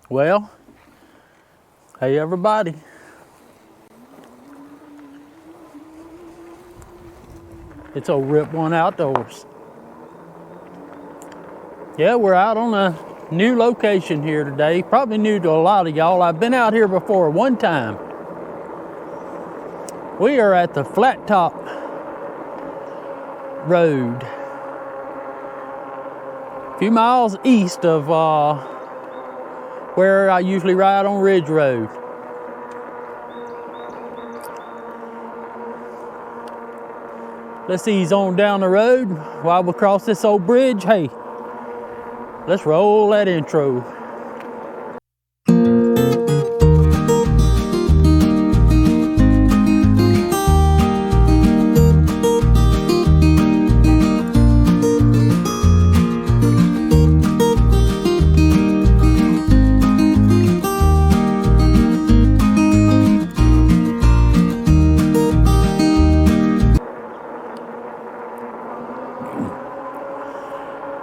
Well, hey everybody. It's old Rip One Outdoors. Yeah, we're out on a new location here today. Probably new to a lot of y'all. I've been out here before one time. We are at the Flat Top Road. A few miles east of where I usually ride on Ridge Road. Let's ease on down the road while we cross this old bridge. Hey, let's roll that intro.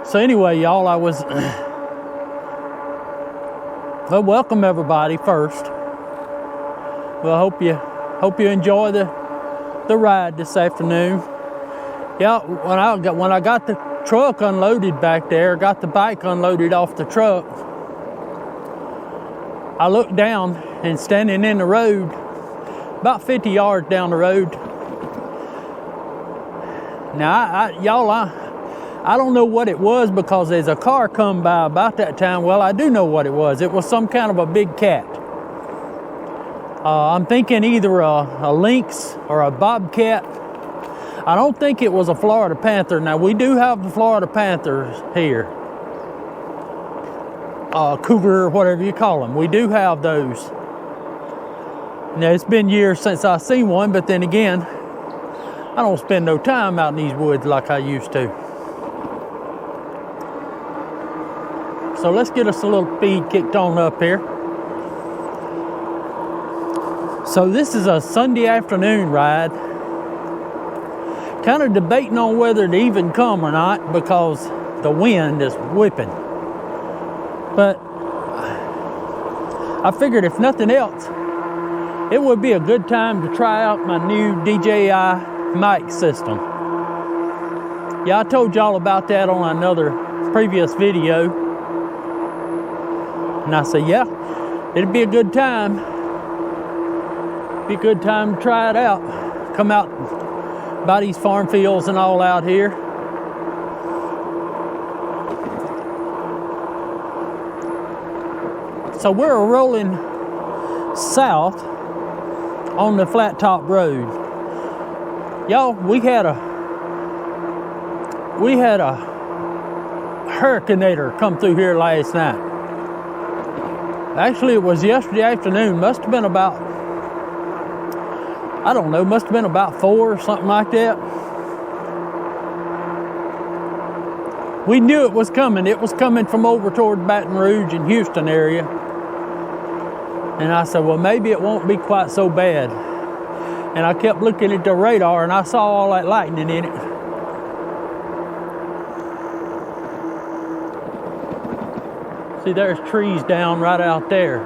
So anyway, y'all, well, welcome everybody first. Well, hope you enjoy the ride this afternoon. Yeah, when I got the truck unloaded back there, got the bike unloaded off the truck, I looked down and standing in the road, about 50 yards down the road. Now, I don't know what it was because there's a car come by about that time. Well, I do know what it was. It was some kind of a big cat. I'm thinking either a lynx or a bobcat. I don't think it was a Florida panther. Now, we do have the Florida panthers here. Cougar, whatever you call them. We do have those. Now, it's been years since I've seen one, but then again, I don't spend no time out in these woods like I used to. So let's get us a little feed kicked on up here. So this is a Sunday afternoon ride. Kind of debating on whether to even come or not because the wind is whipping. But I figured if nothing else, it would be a good time to try out my new DJI mic system. Yeah, I told y'all about that on another previous video. And I said, yeah, it'd be a good time. Be a good time to try it out. Come out by these farm fields and all out here. So we're rolling south on the Flat Top Road. Y'all, we had a hurricaneator come through here last night. Actually, it was yesterday afternoon. Must have been about, I don't know, must have been about 4 or something like that. We knew it was coming. It was coming from over toward Baton Rouge and Houston area. And I said, well, maybe it won't be quite so bad. And I kept looking at the radar and I saw all that lightning in it. See, there's trees down right out there.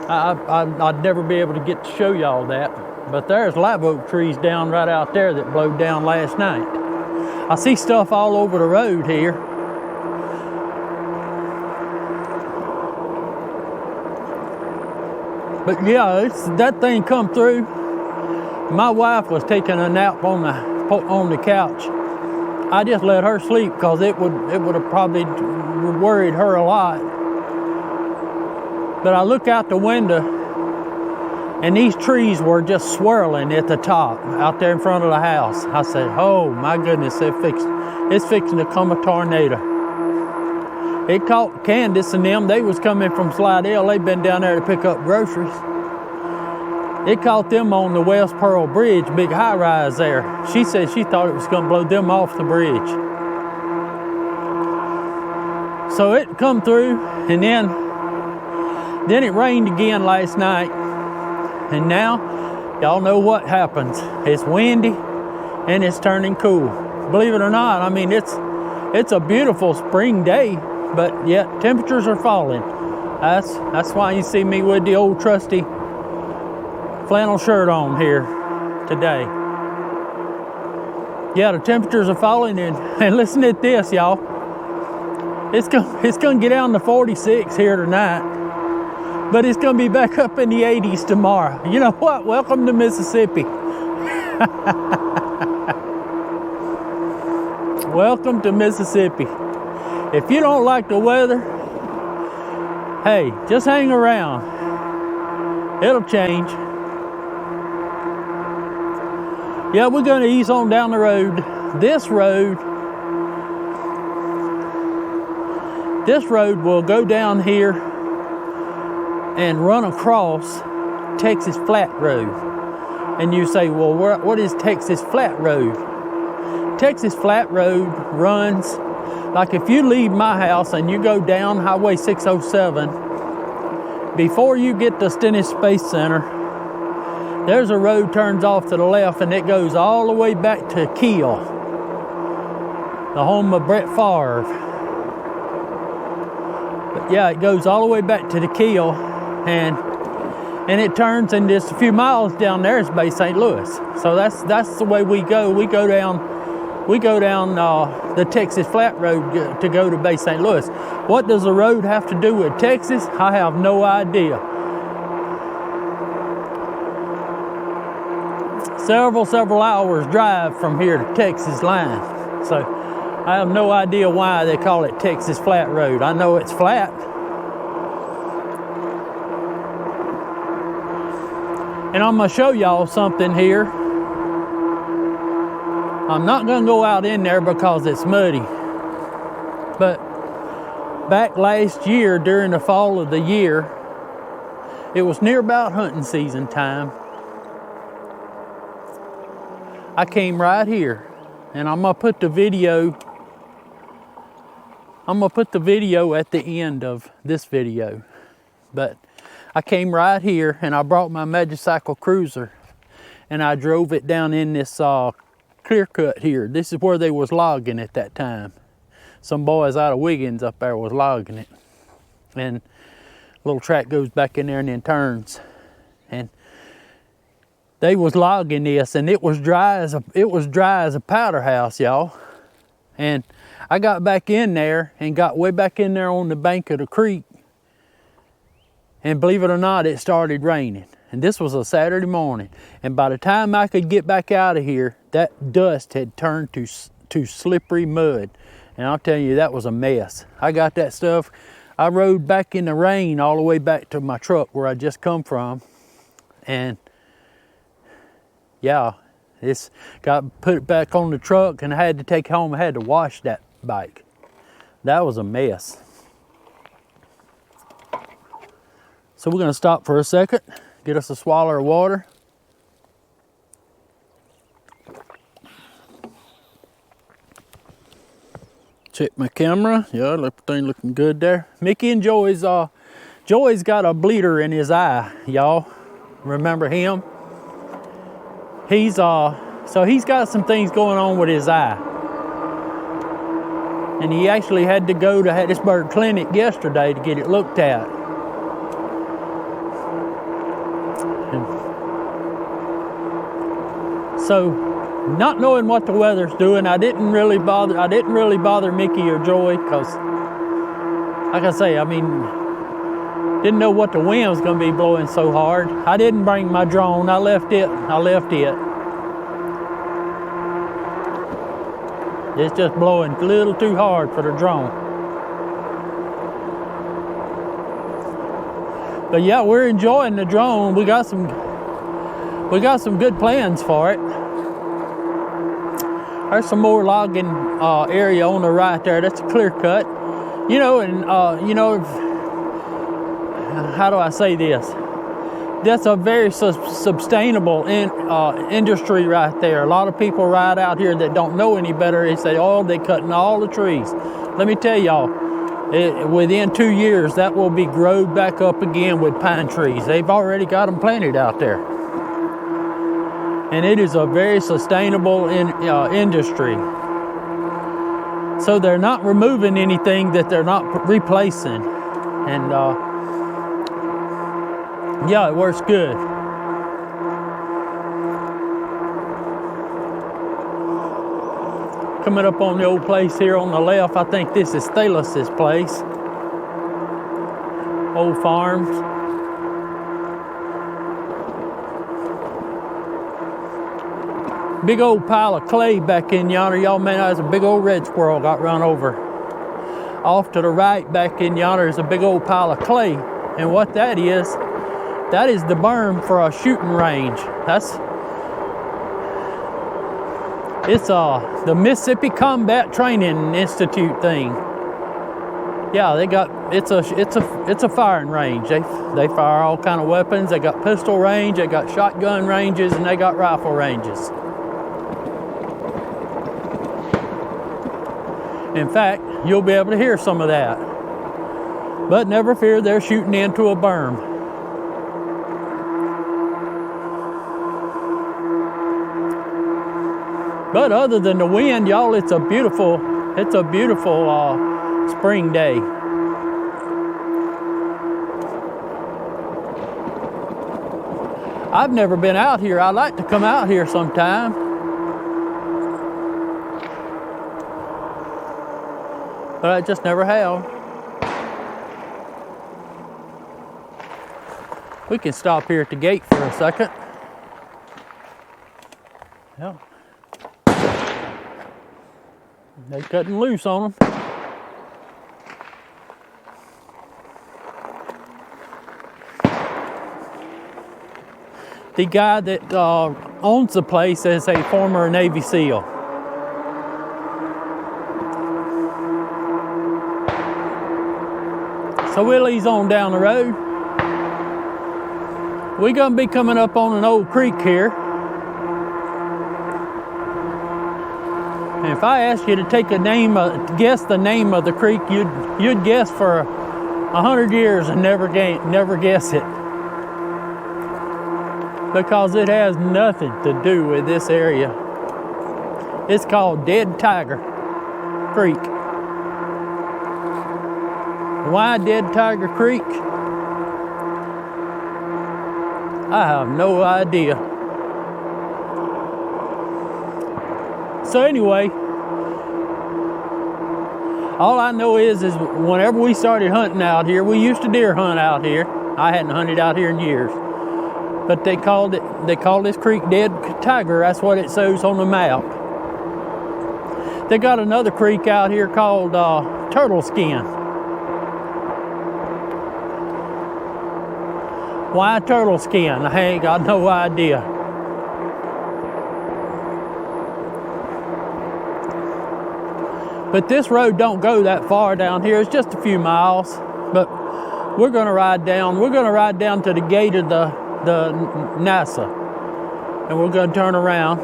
I'd never be able to get to show y'all that, but there's live oak trees down right out there that blowed down last night. I see stuff all over the road here. But yeah, that thing come through. My wife was taking a nap on the couch. I just let her sleep because it would have probably worried her a lot. But I look out the window and these trees were just swirling at the top out there in front of the house. I said, oh my goodness, it's fixing to come a tornado. It caught Candace and them. They was coming from Slidell. They'd been down there to pick up groceries. It caught them on the West Pearl Bridge, big high rise there. She said she thought it was going to blow them off the bridge. So it come through, and then it rained again last night. And now, y'all know what happens. It's windy, and it's turning cool. Believe it or not, I mean, it's a beautiful spring day, but yet temperatures are falling. That's why you see me with the old trusty flannel shirt on here today. Yeah, the temperatures are falling, and listen at this, y'all. It's gonna get down to 46 here tonight, but it's gonna be back up in the 80s tomorrow. You know what? Welcome to Mississippi. Welcome to Mississippi. If you don't like the weather, hey, just hang around. It'll change. Yeah, we're gonna ease on down the road. This road will go down here and run across Texas Flat Road. And you say, well, what is Texas Flat Road? Texas Flat Road runs, like if you leave my house and you go down Highway 607, before you get to Stennis Space Center, there's a road turns off to the left, and it goes all the way back to Kiel, the home of Brett Favre. But yeah, it goes all the way back to the Kiel, and it turns, and just a few miles down there is Bay St. Louis. So that's the way we go. We go down the Texas Flat Road to go to Bay St. Louis. What does the road have to do with Texas? I have no idea. Several hours drive from here to Texas line. So I have no idea why they call it Texas Flat Road. I know it's flat. And I'm gonna show y'all something here. I'm not gonna go out in there because it's muddy. But back last year, during the fall of the year, it was near about hunting season time. I came right here, and I'm gonna put the video at the end of this video. But I came right here, and I brought my Magicycle cruiser, and I drove it down in this clear cut here. This is where they was logging at that time. Some boys out of Wiggins up there was logging it. And a little track goes back in there and then turns. And they was logging this, and it was dry as a powder house, y'all. And I got back in there and got way back in there on the bank of the creek. And believe it or not, it started raining. And this was a Saturday morning. And by the time I could get back out of here, that dust had turned to slippery mud. And I'll tell you, that was a mess. I got that stuff. I rode back in the rain all the way back to my truck where I just come from. And yeah, it's got put it back on the truck, and I had to take it home. I had to wash that bike. That was a mess. So we're gonna stop for a second, get us a swallow of water. Check my camera. Yeah, everything looking good there. Mickey and Joey's got a bleeder in his eye, y'all. Remember him? He's got some things going on with his eye. And he actually had to go to Hattiesburg Clinic yesterday to get it looked at. And so, not knowing what the weather's doing, I didn't really bother Mickey or Joey, because, like I say, I mean, didn't know what the wind was going to be blowing so hard. I didn't bring my drone. I left it. It's just blowing a little too hard for the drone. But yeah, we're enjoying the drone. We got some good plans for it. There's some more logging area on the right there. That's a clear cut. You know, and how do I say this? That's a very sustainable industry right there. A lot of people ride out here that don't know any better. They say, oh, they're cutting all the trees. Let me tell y'all, within 2 years, that will be growed back up again with pine trees. They've already got them planted out there. And it is a very sustainable industry. So they're not removing anything that they're not replacing. And Yeah, it works good. Coming up on the old place here on the left, I think this is Thalus's place. Old farms. Big old pile of clay back in yonder. Y'all may know there's a big old red squirrel got run over. Off to the right back in yonder is a big old pile of clay. And what that is the berm for a shooting range. It's the Mississippi Combat Training Institute thing. Yeah, it's a firing range. They fire all kind of weapons. They got pistol range, they got shotgun ranges, and they got rifle ranges. In fact, you'll be able to hear some of that. But never fear, they're shooting into a berm. But other than the wind, y'all, it's a beautiful spring day. I've never been out here. I'd like to come out here sometime. But I just never have. We can stop here at the gate for a second. Yeah. They cutting loose on them. The guy that owns the place is a former Navy SEAL. So we'll ease on down the road. We're gonna be coming up on an old creek here. And if I asked you to take guess the name of the creek, you'd guess for 100 years and never guess it. Because it has nothing to do with this area. It's called Dead Tiger Creek. Why Dead Tiger Creek? I have no idea. So anyway, all I know is whenever we started hunting out here, we used to deer hunt out here. I hadn't hunted out here in years. But they call this creek Dead Tiger. That's what it shows on the map. They got another creek out here called Turtle Skin. Why Turtle Skin? I ain't got no idea. But this road don't go that far down here. It's just a few miles. But we're gonna ride down. We're gonna ride down to the gate of the NASA, and we're gonna turn around.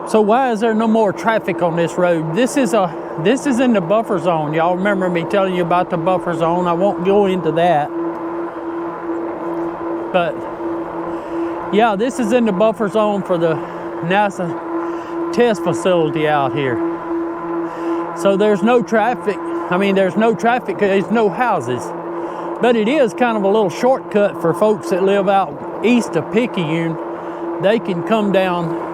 So why is there no more traffic on this road? This is in the buffer zone. Y'all remember me telling you about the buffer zone. I won't go into that. But yeah, this is in the buffer zone for the NASA test facility out here. So there's no traffic. I mean, there's no traffic because there's no houses. But it is kind of a little shortcut for folks that live out east of Picayune. They can come down.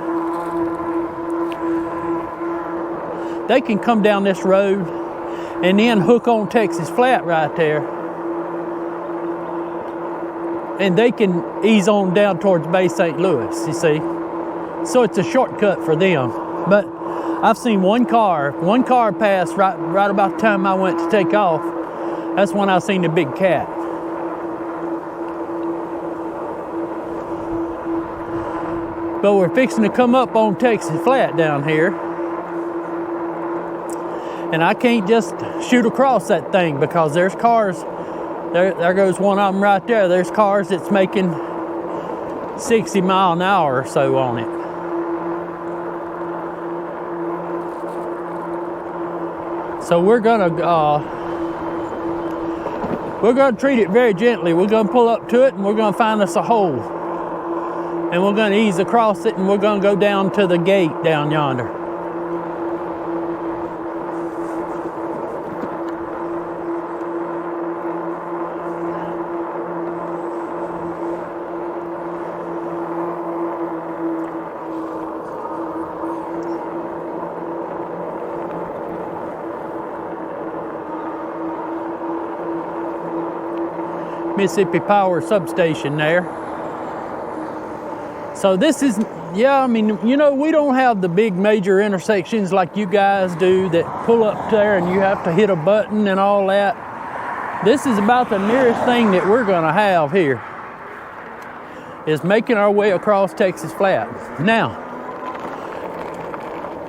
They can come down this road and then hook on Texas Flat right there. And they can ease on down towards Bay St. Louis, you see. So it's a shortcut for them. But I've seen one car pass right about the time I went to take off. That's when I seen the big cat. But we're fixing to come up on Texas Flat down here. And I can't just shoot across that thing because there's cars. There goes one of them right there. There's cars that's making 60 miles an hour or so on it. So we're gonna treat it very gently. We're gonna pull up to it and we're gonna find us a hole. And we're gonna ease across it and we're gonna go down to the gate down yonder. Mississippi Power substation there. So this is, yeah, I mean, you know, we don't have the big major intersections like you guys do that pull up there and you have to hit a button and all that. This is about the nearest thing that we're gonna have here, is making our way across Texas Flat. Now,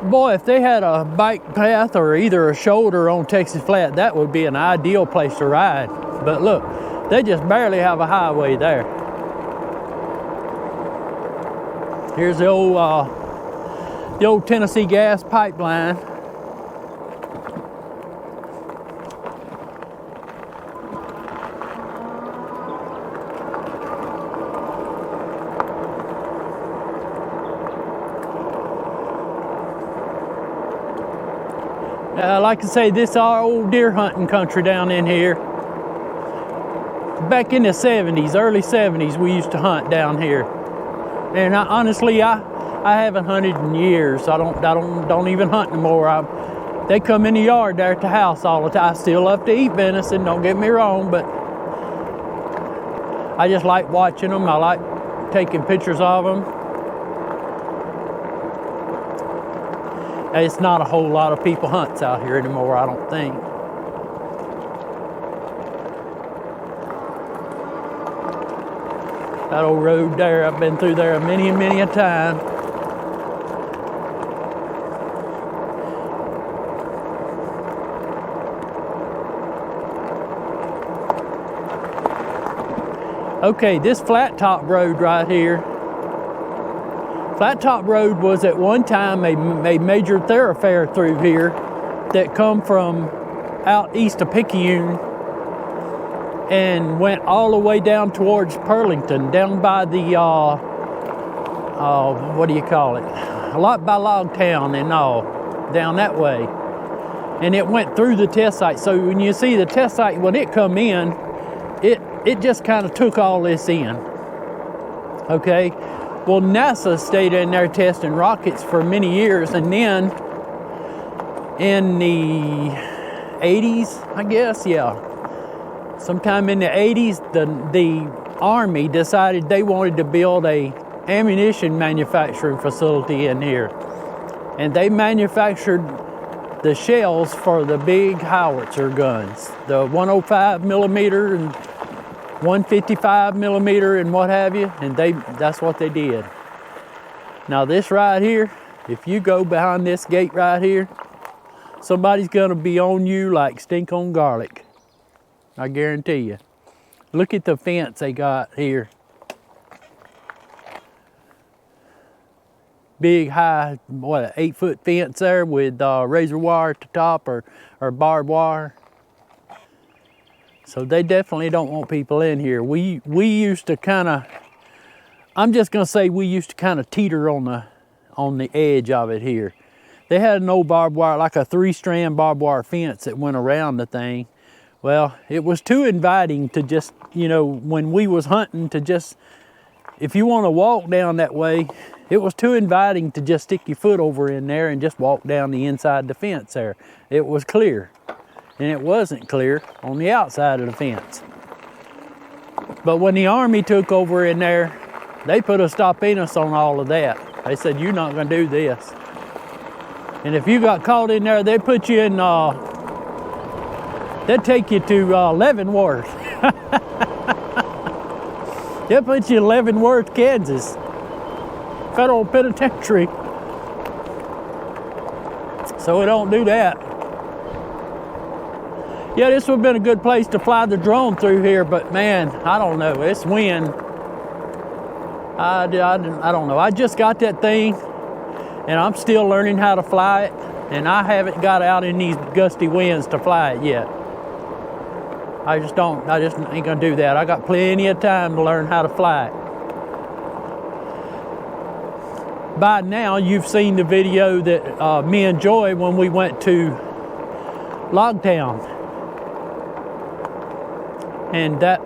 boy, if they had a bike path or either a shoulder on Texas Flat, that would be an ideal place to ride. But look, they just barely have a highway there. Here's the old Tennessee gas pipeline. Like I say, this is our old deer hunting country down in here. Back in the 70s, early 70s, we used to hunt down here. And honestly, I haven't hunted in years. I don't even hunt anymore. They come in the yard there at the house all the time. I still love to eat venison, don't get me wrong, but I just like watching them. I like taking pictures of them. It's not a whole lot of people hunts out here anymore, I don't think. That old road there, I've been through there many and many a time. Okay, this flat top road right here. Flat Top Road was at one time a major thoroughfare through here that come from out east of Picayune and went all the way down towards Pearlington, down by the, what do you call it? A lot by Logtown and all, down that way. And it went through the test site. So when you see the test site, when it come in, it just kind of took all this in, okay? Well, NASA stayed in there testing rockets for many years, and then in the 80s, I guess, yeah, sometime in the 80s, the Army decided they wanted to build a ammunition manufacturing facility in here, and they manufactured the shells for the big howitzer guns, the 105 millimeter and 155 millimeter and what have you, and that's what they did. Now this right here, if you go behind this gate right here, somebody's gonna be on you like stink on garlic. I guarantee you. Look at the fence they got here. Big high, what, an 8-foot fence there with razor wire at the top or barbed wire. So they definitely don't want people in here. We used to kind of, I'm just gonna say we used to kind of teeter on the edge of it here. They had an old barbed wire, like a 3-strand barbed wire fence that went around the thing. Well, it was too inviting to just, you know, when we was hunting to just, if you want to walk down that way, it was too inviting to just stick your foot over in there and just walk down the inside the fence there. It was clear. And it wasn't clear on the outside of the fence. But when the Army took over in there, they put a stop in us on all of that. They said, you're not gonna do this. And if you got caught in there, they'd put you in, they'd take you to Leavenworth. They'll put you in Leavenworth, Kansas. Federal Penitentiary. So we don't do that. Yeah, this would have been a good place to fly the drone through here, but man, I don't know, it's wind. I don't know, I just got that thing and I'm still learning how to fly it, and I haven't got out in these gusty winds to fly it yet. I just ain't gonna do that. I got plenty of time to learn how to fly it. By now, you've seen the video that me and Joy, when we went to Logtown. And that,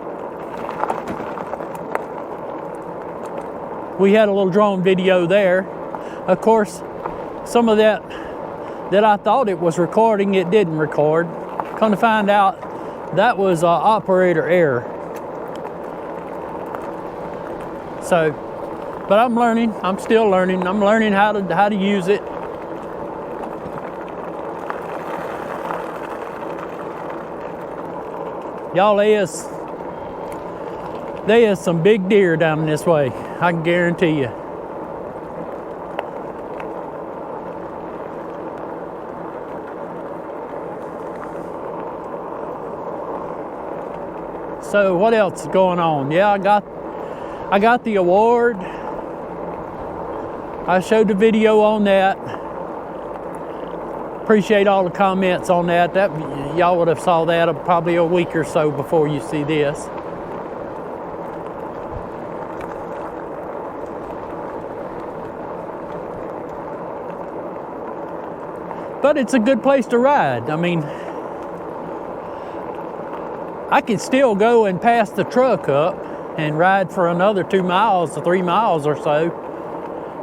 we had a little drone video there. Of course, some of that I thought it was recording, it didn't record. Come to find out, that was operator error. So, but I'm learning. I'm still learning. I'm learning how to use it. Y'all, there is some big deer down this way. I can guarantee you. So what else is going on? Yeah, I got the award. I showed the video on that. Appreciate all the comments on that. Y'all would have saw that probably a week or so before you see this. But it's a good place to ride. I mean, I can still go and pass the truck up and ride for another 2 miles to 3 miles or so,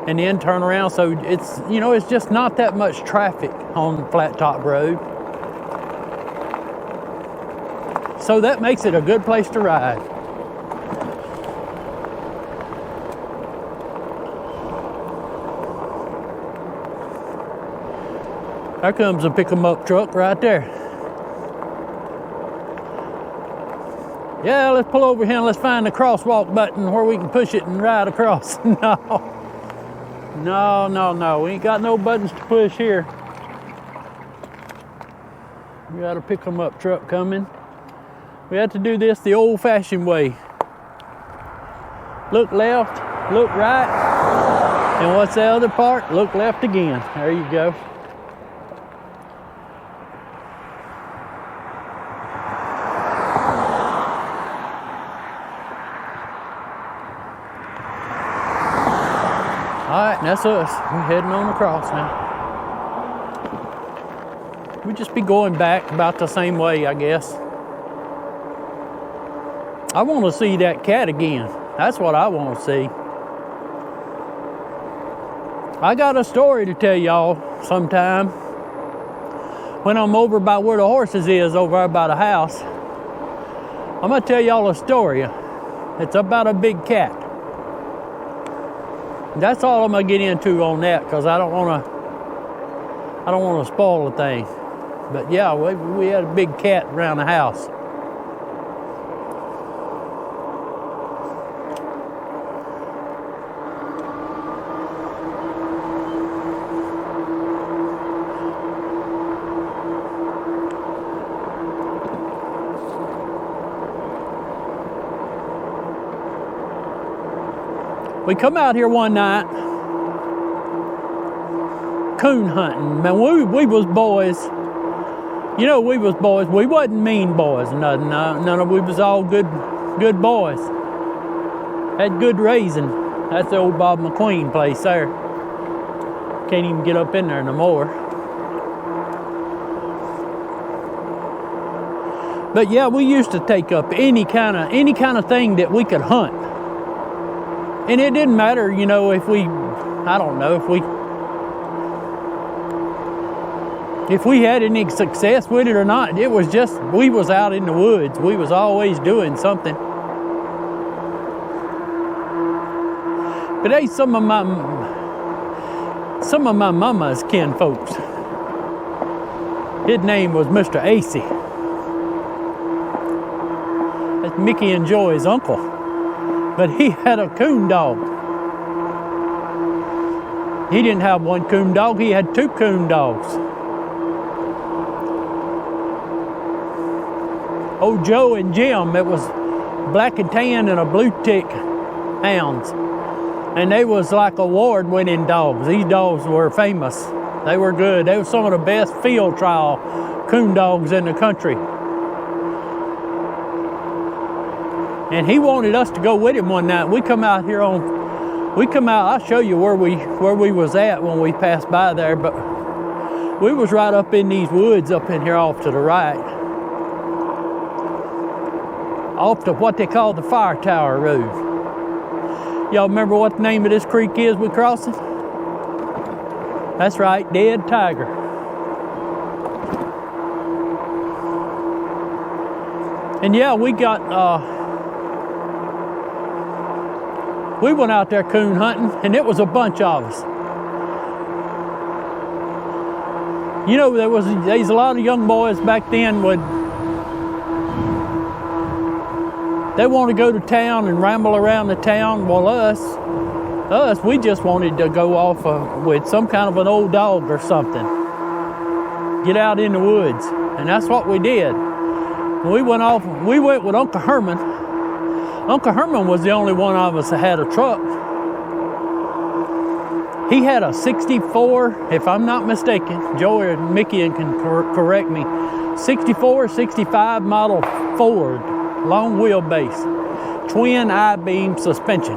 and then turn around. So it's, you know, it's just not that much traffic on Flat Top Road. So that makes it a good place to ride. There comes a pick 'em up truck right there. Yeah, let's pull over here and let's find the crosswalk button where we can push it and ride across. No. We ain't got no buttons to push here. We got a pick 'em up truck coming. We have to do this the old-fashioned way. Look left, look right, and what's the other part? Look left again. There you go. All right, that's us. We're heading on across now. We just be going back about the same way, I guess. I want to see that cat again. That's what I want to see. I got a story to tell y'all sometime. When I'm over by where the horses is, over there by the house, I'm going to tell y'all a story. It's about a big cat. That's all I'm gonna get into on that, because I don't want to spoil the thing. But yeah, we had a big cat around the house. We come out here one night coon hunting. Man, we was boys. You know, we was boys. We wasn't mean boys. None of we was all good boys. Had good raising. That's the old Bob McQueen place there. Can't even get up in there no more. But yeah, we used to take up any kind of thing that we could hunt. And it didn't matter, you know, if we had any success with it or not. It was just, we was out in the woods. We was always doing something. But hey, some of my mama's kin folks, his name was Mr. Acey. That's Mickey and Joy's uncle. But he had a coon dog. He didn't have one coon dog, he had 2 coon dogs. Old Joe and Jim, it was black and tan and a blue tick hounds. And they was like award-winning dogs. These dogs were famous. They were good. They were some of the best field trial coon dogs in the country. And he wanted us to go with him one night. I'll show you where we was at when we passed by there, but we was right up in these woods up in here off to the right. Off to what they call the Fire Tower Road. Y'all remember what the name of this creek is we crossing? That's right, Dead Tiger. And yeah, we got We went out there coon hunting, and it was a bunch of us. You know, there's a lot of young boys back then they want to go to town and ramble around the town. Well, us, we just wanted to go off with some kind of an old dog or something. Get out in the woods, and that's what we did. We went with Uncle Herman. Uncle Herman was the only one of us that had a truck. He had a 64, if I'm not mistaken, Joey or Mickey can correct me, 64, 65 model Ford, long wheelbase, twin I-beam suspension.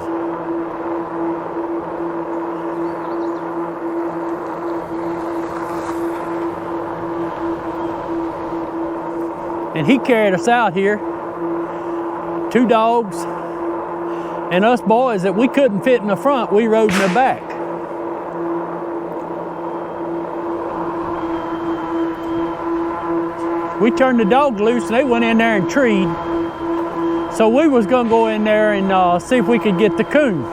And he carried us out here, 2 dogs, and us boys that we couldn't fit in the front, we rode in the back. We turned the dogs loose and they went in there and treed. So we was gonna go in there and see if we could get the coon.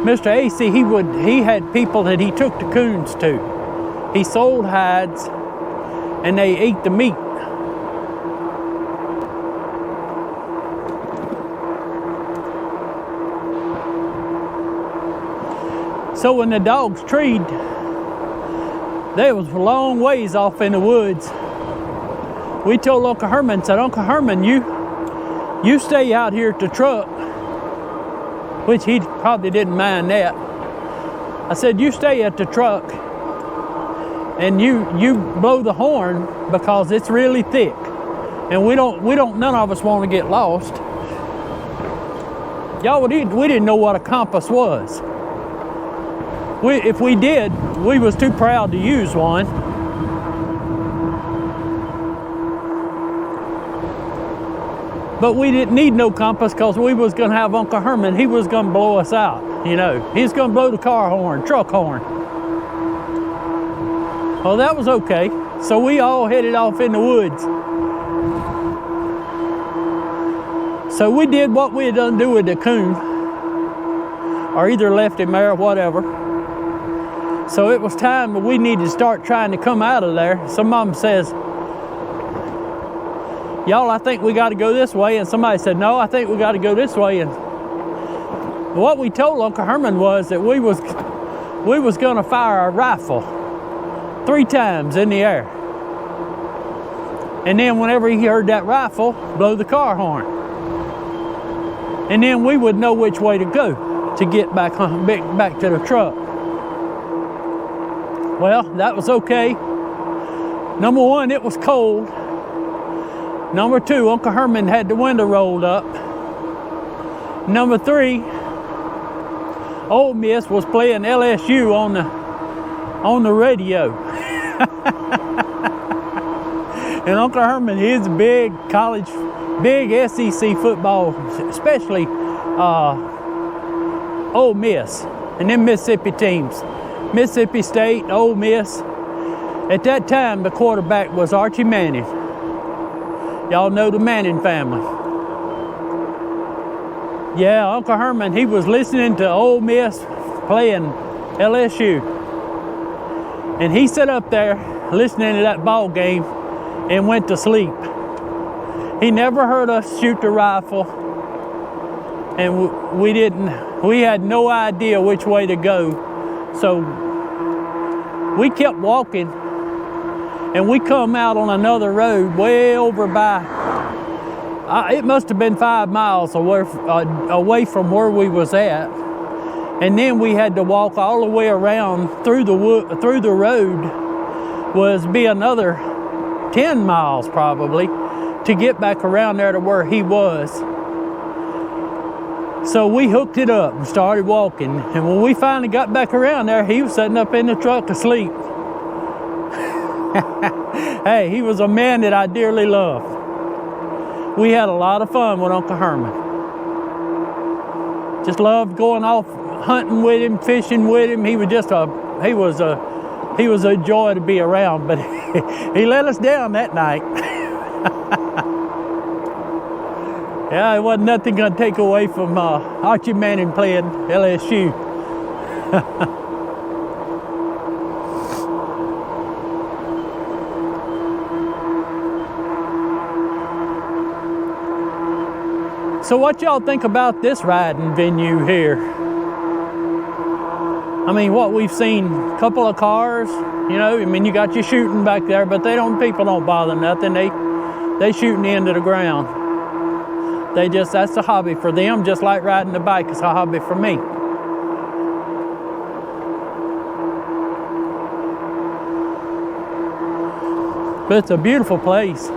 Mr. AC, he had people that he took the coons to. He sold hides and they ate the meat. So when the dogs treed, they was a long ways off in the woods. We told Uncle Herman, said, Uncle Herman, you stay out here at the truck, which he probably didn't mind that. I said, you stay at the truck and you blow the horn because it's really thick. And none of us want to get lost. Y'all, we didn't know what a compass was. If we did, we was too proud to use one. But we didn't need no compass because we was gonna have Uncle Herman. He was gonna blow us out, you know. He's gonna blow the car horn, truck horn. Well, that was okay. So we all headed off in the woods. So we did what we had done do with the coon, or either left him there or whatever. So it was time that we needed to start trying to come out of there. Some of them says, y'all, I think we got to go this way. And somebody said, no, I think we got to go this way. And what we told Uncle Herman was that we was going to fire a rifle 3 times in the air. And then whenever he heard that rifle, blow the car horn. And then we would know which way to go to get back to the truck. Well, that was okay. Number 1, it was cold. Number 2, Uncle Herman had the window rolled up. Number 3, Ole Miss was playing LSU on the radio. And Uncle Herman, he's big SEC football, especially Ole Miss and them Mississippi teams. Mississippi State, Ole Miss. At that time, the quarterback was Archie Manning. Y'all know the Manning family. Yeah, Uncle Herman, he was listening to Ole Miss playing LSU. And he sat up there listening to that ball game and went to sleep. He never heard us shoot the rifle. And we had no idea which way to go. So we kept walking and we come out on another road way over by, it must have been 5 miles away from where we was at. And then we had to walk all the way around through the road, was be another 10 miles probably to get back around there to where he was. So we hooked it up and started walking. And when we finally got back around there, he was sitting up in the truck asleep. Hey, he was a man that I dearly loved. We had a lot of fun with Uncle Herman. Just loved going off hunting with him, fishing with him. He was a joy to be around, but he let us down that night. Yeah, it wasn't nothing gonna take away from Archie Manning playing LSU. So what y'all think about this riding venue here? I mean, what we've seen, a couple of cars, you know, I mean, you got your shooting back there, but people don't bother nothing. They shooting into the ground. That's a hobby for them, just like riding the bike is a hobby for me. But it's a beautiful place.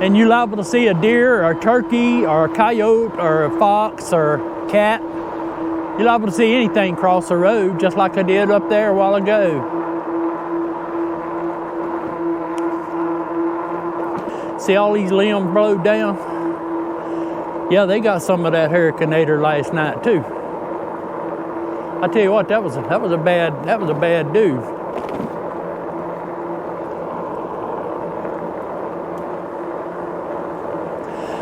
And you're liable to see a deer or a turkey or a coyote or a fox or a cat. You're liable to see anything cross the road, just like I did up there a while ago. See all these limbs blowed down? Yeah, they got some of that hurricaneator last night too. I tell you what, that was a bad dude.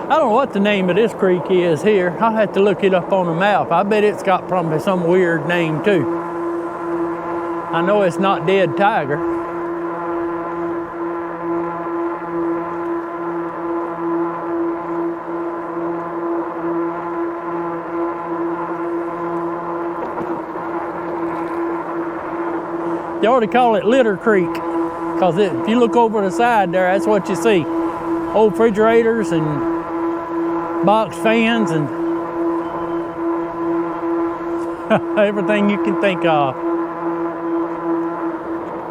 I don't know what the name of this creek is here. I'll have to look it up on the map. I bet it's got probably some weird name too. I know it's not Dead Tiger. They ought to call it Litter Creek, because if you look over the side there, that's what you see. Old refrigerators and box fans and everything you can think of.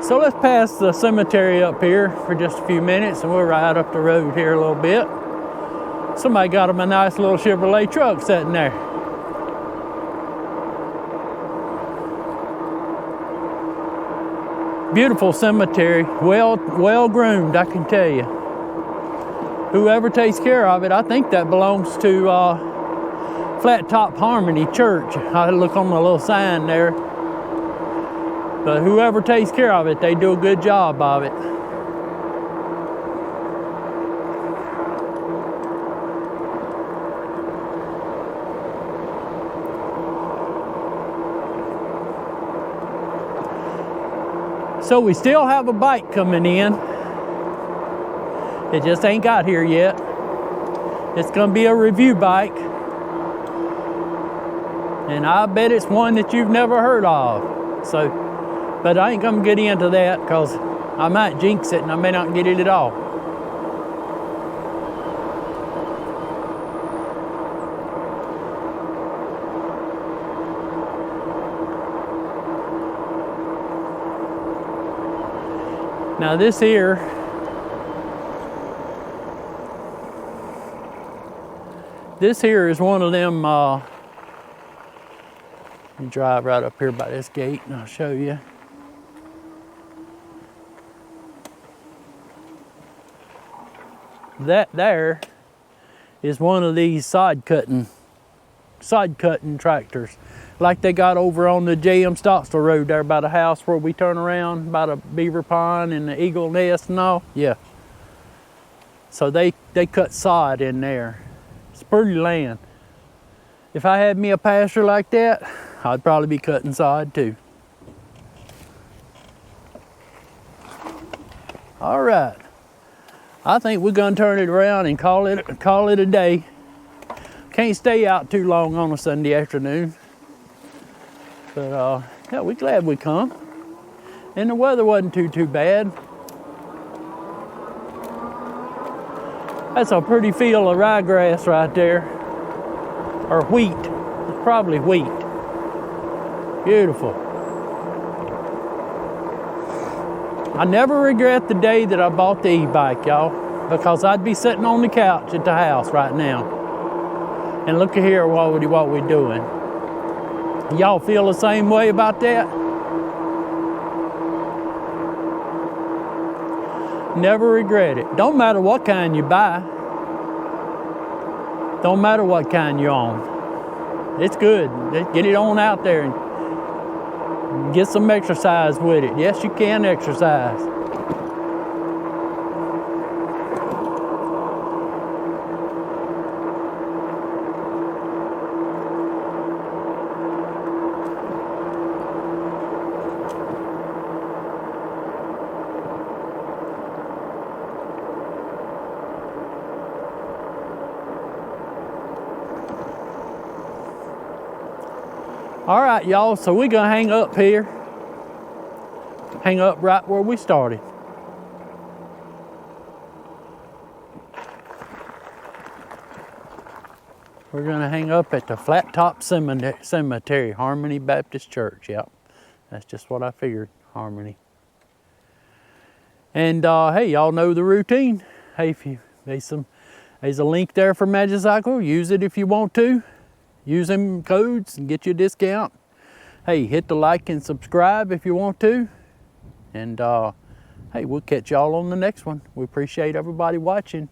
So let's pass the cemetery up here for just a few minutes and we'll ride up the road here a little bit. Somebody got them a nice little Chevrolet truck sitting there. Beautiful cemetery, well groomed, I can tell you. Whoever takes care of it, I think that belongs to Flat Top Harmony Church. I look on the little sign there. But whoever takes care of it, they do a good job of it. So we still have a bike coming in. It just ain't got here yet. It's gonna be a review bike. And I bet it's one that you've never heard of. So, but I ain't gonna get into that because I might jinx it and I may not get it at all. Now this here is one of them, let me drive right up here by this gate and I'll show you. That there is one of these side cutting tractors, like they got over on the J.M. Stocksville Road there by the house where we turn around, by the beaver pond and the eagle nest and all. Yeah. So they cut sod in there. It's pretty land. If I had me a pasture like that, I'd probably be cutting sod too. All right. I think we're gonna turn it around and call it a day. Can't stay out too long on a Sunday afternoon. But yeah, we're glad we come. And the weather wasn't too bad. That's a pretty field of ryegrass right there. Or wheat. It's probably wheat. Beautiful. I never regret the day that I bought the e-bike, y'all, because I'd be sitting on the couch at the house right now. And look at here what we're doing. Y'all feel the same way about that? Never regret it. Don't matter what kind you buy. Don't matter what kind you own. It's good. Get it on out there and get some exercise with it. Yes, you can exercise. All right, y'all, so we're gonna hang up here. Hang up right where we started. We're gonna hang up at the Flat Top Cemetery, Harmony Baptist Church. Yep, that's just what I figured, Harmony. And hey, y'all know the routine. Hey, if you there's a link there for Magicycle. Use it if you want to. Use them codes and get you a discount. Hey, hit the like and subscribe if you want to. And hey, we'll catch y'all on the next one. We appreciate everybody watching.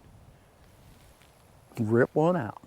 Rip one out.